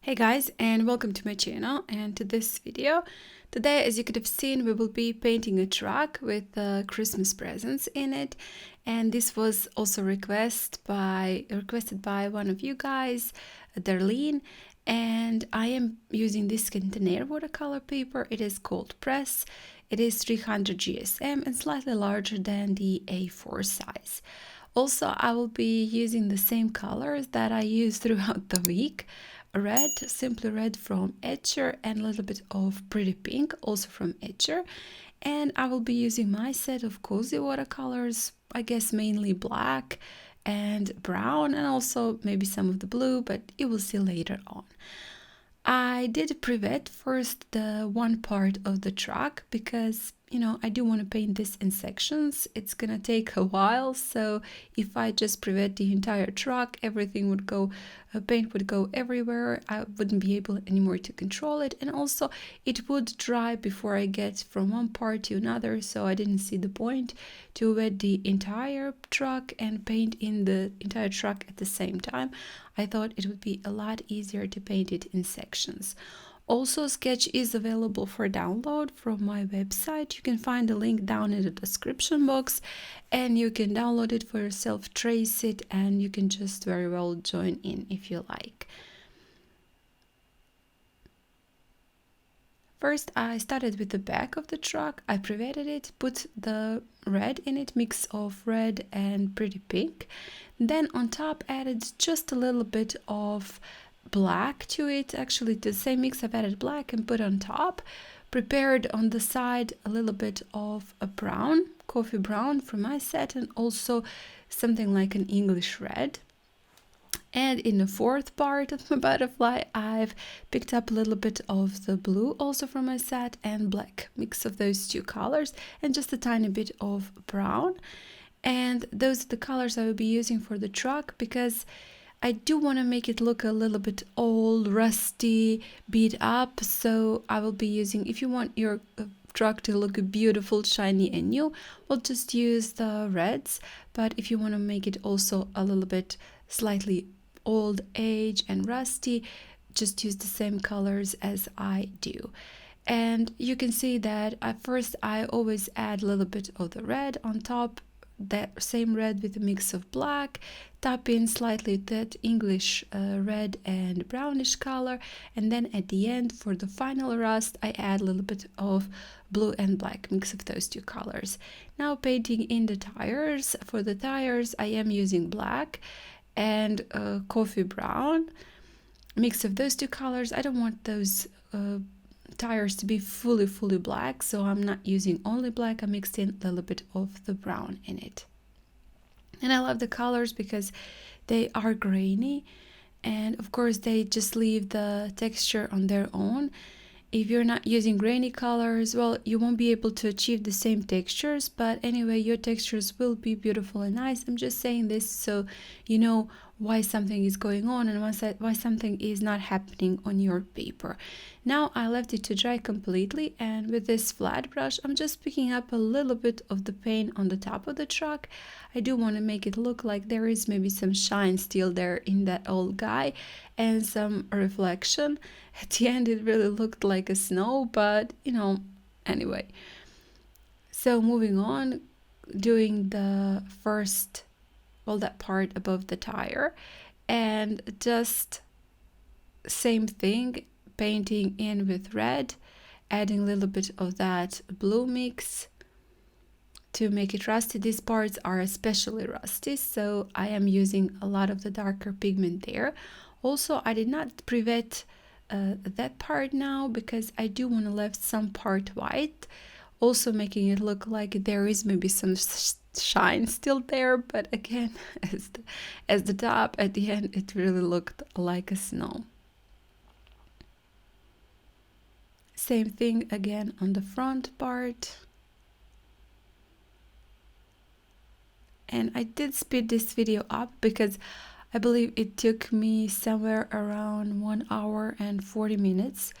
Hey guys, and welcome to my channel and to this video. Today, as you could have seen, we will be painting a truck with Christmas presents in it, and this was also requested by one of you guys, Darlene, and I am using this Centenaire watercolor paper. It is called Press. It is 300 GSM and slightly larger than the A4 size. Also, I will be using the same colors that I use throughout the week. Red, simply red from Etchr, and a little bit of pretty pink also from Etchr. And I will be using my set of cozy watercolors, I guess mainly black and brown, and also maybe some of the blue, but you will see later on. I did pre-wet first the one part of the truck because, you know, I do want to paint this in sections. It's gonna take a while, so if I just pre-wet the entire truck, everything would go, paint would go everywhere. I wouldn't be able anymore to control it, and also it would dry before I get from one part to another, so I didn't see the point to wet the entire truck and paint in the entire truck at the same time. I thought it would be a lot easier to paint it in sections. Also, Sketch is available for download from my website. You can find the link down in the description box, and you can download it for yourself, trace it, and you can just very well join in if you like. First, I started with the back of the truck. I pre-wetted it, put the red in it, mix of red and pretty pink. Then on top added just a little bit of black to it. Actually, the same mix I've added black and put on top. Prepared on the side a little bit of a brown, coffee brown from my set, and also something like an English red. And in the fourth part of my butterfly, I've picked up a little bit of the blue also from my set and black, mix of those two colors, and just a tiny bit of brown. And those are the colors I will be using for the truck because I do want to make it look a little bit old, rusty, beat up. So I will be using, if you want your truck to look beautiful, shiny and new, we'll just use the reds. But if you want to make it also a little bit slightly old age and rusty, just use the same colors as I do. And you can see that at first I always add a little bit of the red on top, that same red with a mix of black, tap in slightly that English red and brownish color, and then at the end for the final rust I add a little bit of blue and black, mix of those two colors. Now painting in the tires. For the tires I am using black and coffee brown, mix of those two colors. I don't want those tires to be fully black, so I'm not using only black. I mixed in a little bit of the brown in it. And I love the colors because they are grainy, and of course they just leave the texture on their own. If you're not using grainy colors, well, you won't be able to achieve the same textures, but anyway, your textures will be beautiful and nice. I'm just saying this so you know why something is going on and why something is not happening on your paper. Now I left it to dry completely, and with this flat brush, I'm just picking up a little bit of the paint on the top of the truck. I do want to make it look like there is maybe some shine still there in that old guy and some reflection. At the end it really looked like a snow, but you know, anyway. So moving on, doing the first, well, that part above the tire, and just same thing, painting in with red, adding a little bit of that blue mix to make it rusty. These parts are especially rusty, so I am using a lot of the darker pigment there. Also, I did not pre-wet that part now because I do want to leave some part white, also making it look like there is maybe some shine still there, but again, as the top at the end, it really looked like a snow. Same thing again on the front part. And I did speed this video up because I believe it took me somewhere around 1 hour and 40 minutes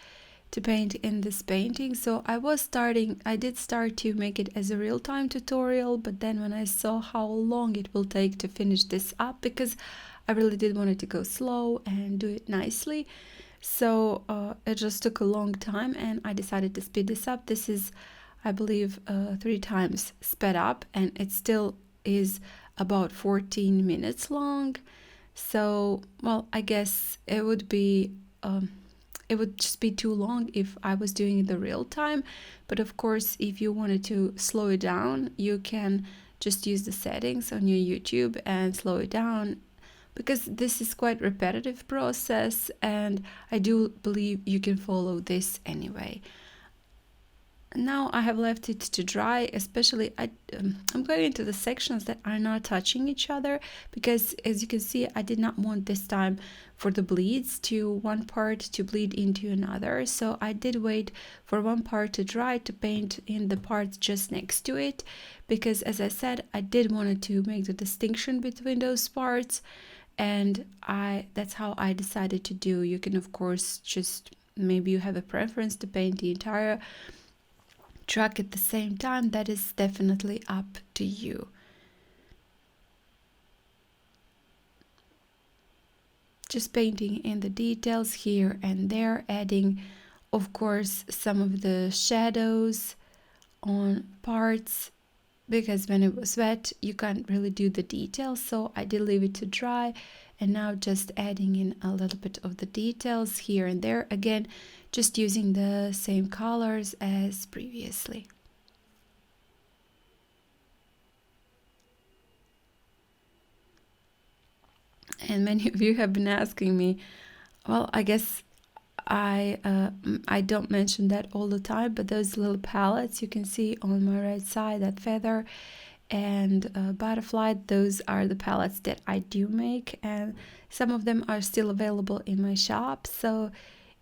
to paint in this painting. So I did start to make it as a real-time tutorial, but then when I saw how long it will take to finish this up, because I really did want it to go slow and do it nicely, So it just took a long time, and I decided to speed this up. This is, I believe, 3 times sped up, and it still is about 14 minutes long. So, well, I guess it would be it would just be too long if I was doing it the real time. But of course, if you wanted to slow it down, you can just use the settings on your YouTube and slow it down, because this is quite repetitive process, and I do believe you can follow this anyway. Now I have left it to dry, especially I'm going into the sections that are not touching each other, because as you can see, I did not want this time for the bleeds to one part to bleed into another. So I did wait for one part to dry to paint in the parts just next to it, because as I said, I did want to make the distinction between those parts, and that's how I decided to do. You can of course just, maybe you have a preference to paint the entire truck at the same time. That is definitely up to you. Just painting in the details here and there, adding of course some of the shadows on parts, because when it was wet you can't really do the details, so I did leave it to dry, and now just adding in a little bit of the details here and there, again just using the same colors as previously. And many of you have been asking me, well, I guess I don't mention that all the time, but those little palettes you can see on my right side, that feather and butterfly, those are the palettes that I do make, and some of them are still available in my shop. So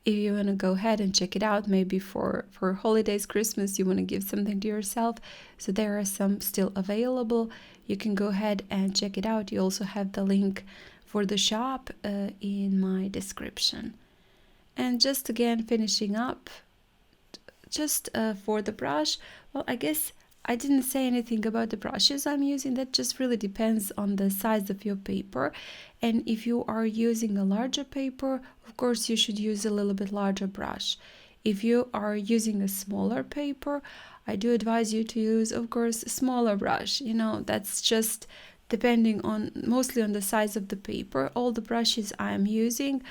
if you want to go ahead and check it out, maybe for holidays, Christmas, you want to give something to yourself, so there are some still available. You can go ahead and check it out. You also have the link for the shop in my description. And just again finishing up, just for the brush, well, I guess I didn't say anything about the brushes I'm using. That just really depends on the size of your paper. And if you are using a larger paper, of course you should use a little bit larger brush. If you are using a smaller paper, I do advise you to use, of course, a smaller brush. You know, that's just depending on, mostly on the size of the paper. All the brushes I'm using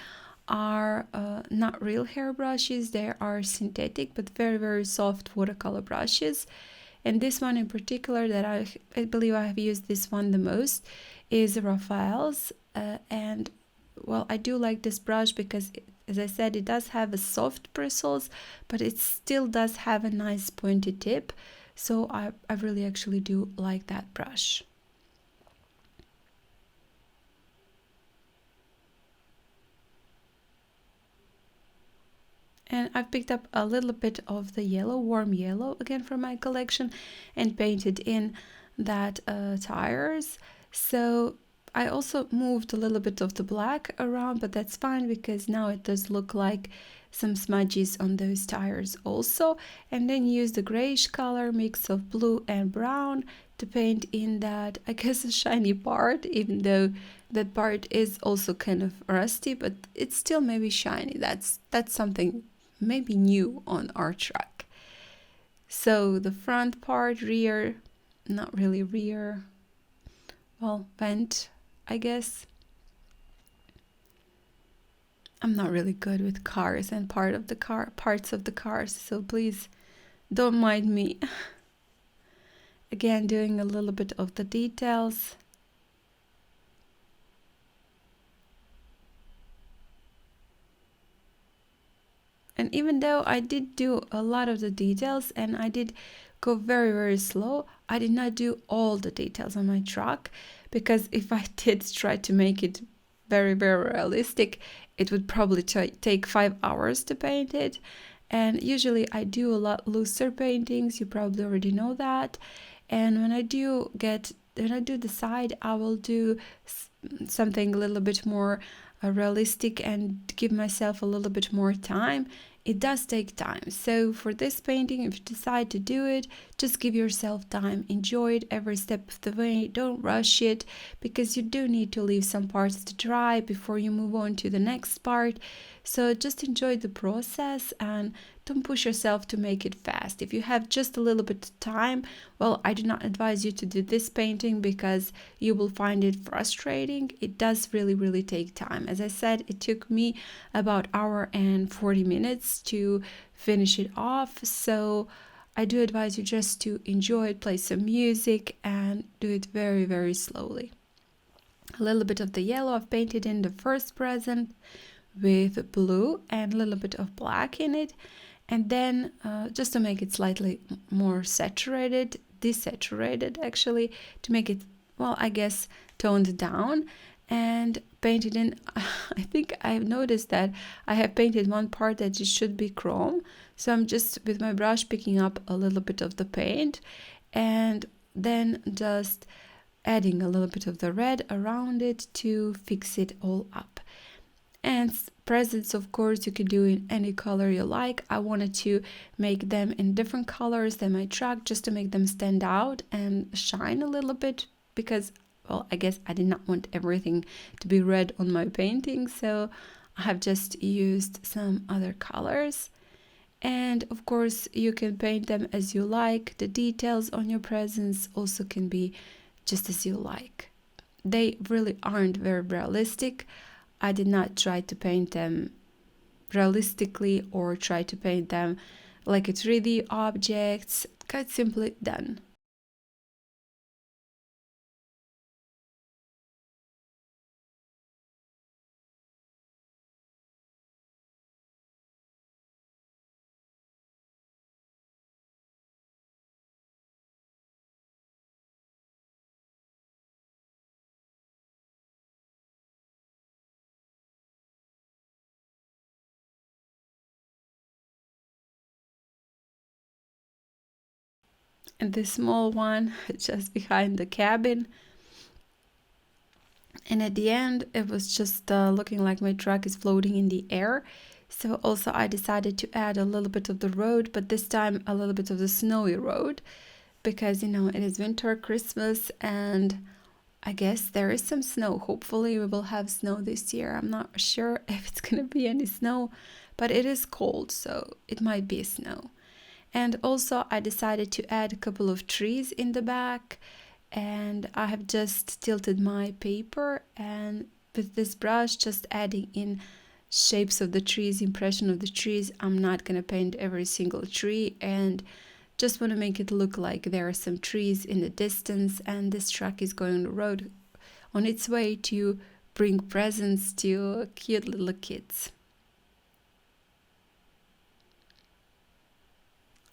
are not real hair brushes. They are synthetic but very, very soft watercolor brushes. And this one in particular that I believe I have used this one the most is Raphael's. And well, I do like this brush because, as I said, it does have a soft bristles, but it still does have a nice pointy tip. So I really actually do like that brush. And I've picked up a little bit of the yellow, warm yellow, again from my collection, and painted in that tires. So I also moved a little bit of the black around, but that's fine because now it does look like some smudges on those tires also. And then use the grayish color mix of blue and brown to paint in that, I guess, a shiny part, even though that part is also kind of rusty, but it's still maybe shiny. That's something maybe new on our truck. So the front part, rear, not really rear, well, vent, I guess. I'm not really good with cars and parts of the cars, so please don't mind me. Again, doing a little bit of the details. And even though I did do a lot of the details and I did go very, very slow, I did not do all the details on my truck, because if I did try to make it very, very realistic, it would probably take 5 hours to paint it. And usually I do a lot looser paintings, you probably already know that. And when I do decide I will do something a little bit more realistic and give myself a little bit more time, it does take time. So for this painting, if you decide to do it, just give yourself time, enjoy it every step of the way, don't rush it, because you do need to leave some parts to dry before you move on to the next part. So just enjoy the process and don't push yourself to make it fast. If you have just a little bit of time, well, I do not advise you to do this painting because you will find it frustrating. It does really take time. As I said, it took me about hour and 40 minutes to finish it off. So I do advise you just to enjoy it, play some music, and do it very slowly. A little bit of the yellow I've painted in the first present with blue and a little bit of black in it, and then just to make it slightly more saturated, desaturated actually, to make it, well, I guess toned down, and painted in. I think I've noticed that I have painted one part that it should be chrome, so I'm just with my brush picking up a little bit of the paint and then just adding a little bit of the red around it to fix it all up. And presents, of course, you can do in any color you like. I wanted to make them in different colors than my truck just to make them stand out and shine a little bit, because, well, I guess I did not want everything to be red on my painting, so I have just used some other colors. And of course, you can paint them as you like. The details on your presents also can be just as you like. They really aren't very realistic. I did not try to paint them realistically or try to paint them like a 3D objects. Quite simply done. And this small one just behind the cabin. And at the end, it was just looking like my truck is floating in the air. So also I decided to add a little bit of the road, but this time a little bit of the snowy road, because, you know, it is winter, Christmas, and I guess there is some snow. Hopefully we will have snow this year. I'm not sure if it's gonna be any snow, but it is cold, so it might be snow. And also I decided to add a couple of trees in the back, and I have just tilted my paper and with this brush just adding in shapes of the trees, impression of the trees. I'm not gonna paint every single tree, and just want to make it look like there are some trees in the distance, and this truck is going on the road on its way to bring presents to cute little kids.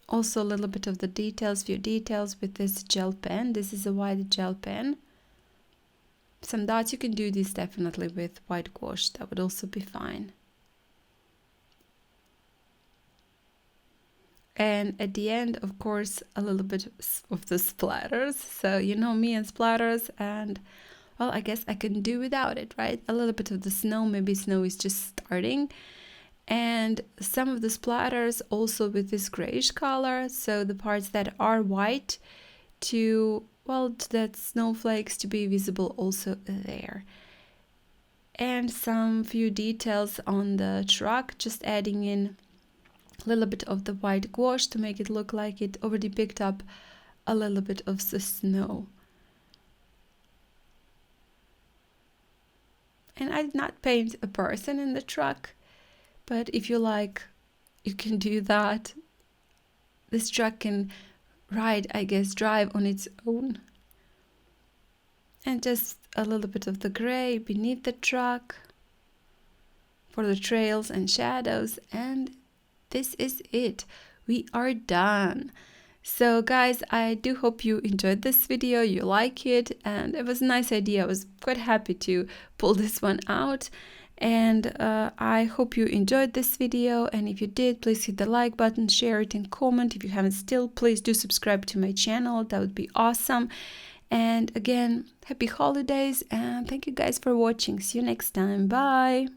Also a little bit of the details, few details with this gel pen. This is a white gel pen. Some dots, you can do this definitely with white gouache, that would also be fine. And at the end, of course, a little bit of the splatters. So you know me and splatters, and well, I guess I can do without it, right? A little bit of the snow, maybe snow is just starting. And some of the splatters also with this grayish color, so the parts that are white to, well, to that snowflakes to be visible also there. And some few details on the truck, just adding in a little bit of the white gouache to make it look like it already picked up a little bit of the snow. And I did not paint a person in the truck, but if you like, you can do that. This truck can ride, I guess, drive on its own. And just a little bit of the gray beneath the truck for the trails and shadows, and this is it. We are done. So guys, I do hope you enjoyed this video, you like it, and it was a nice idea. I was quite happy to pull this one out, and I hope you enjoyed this video, and if you did, please hit the like button, share it, and comment. If you haven't still, please do subscribe to my channel, that would be awesome. And again, happy holidays, and thank you guys for watching. See you next time. Bye.